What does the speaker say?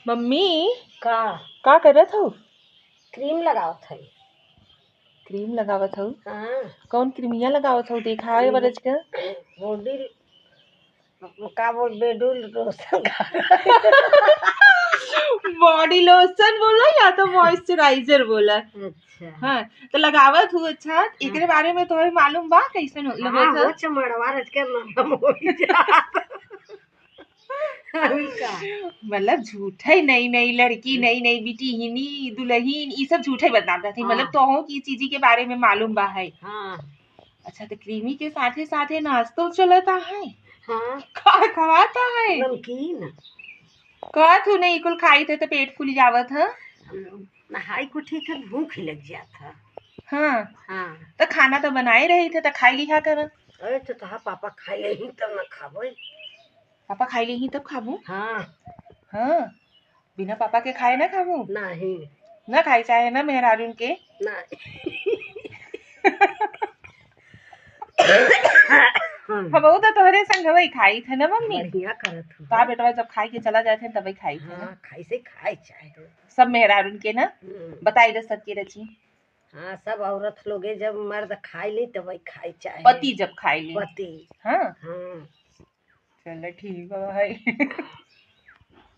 Mummy का का करत हो? क्रीम लगावत है। क्रीम लगावत हो? हाँ, कौन क्रीमिया लगावत हो? दिखाए बरज के। बॉडी का बोल बेडुल रोशन का बॉडी लोशन बोला या तो मॉइस्चराइजर बोला? अच्छा हाँ, तो लगावत हूँ। अच्छा, एकरे बारे में तुम्हें मालूम बा कैसे हाँ, लगत वो है? चमड़वा रच के नरम हो जात का मतलब झूठे नई नई लड़की, नई नई बिटिहनी दुल्हन, ये सब झूठे बदनाम रहती। मतलब हाँ। तो की चीज के बारे में मालूम बा है। हाँ अच्छा, तो क्रीमी के साथे साथे नाश्तो चलता है? हाँ, का खवाता है? नमकीन का तू नहीं कुल खाई थे तो पेट फूल जावत है? नहाई को ठीक है, भूख लग जाता। हाँ, हाँ, तो खाना तो बनाए रही थे तो खाई लिहा कर। अरे तो तहा पापा खाई ले तब न खाबे। पापा खाई ली तब खाबू? हाँ, हाँ, बिना पापा के खाए ना खाबू? नहीं ना खाई चाहे ना मेहरारून के। हम तो तोहरे संग वही खाई थे ना मम्मी। बढ़िया करत हूँ। ता बेटवा जब खाई के चला जाते हैं तभी खाई थे ना। हाँ, खाई से खाए चाहे। सब मेहरारून के ना बताई दे सबके रची। हाँ, सब औरत लोगे जब मर्द खाई ली तब खाई चाहे। पति जब खाई ली। पति। हाँ, हाँ, चलो ठीक है भाई।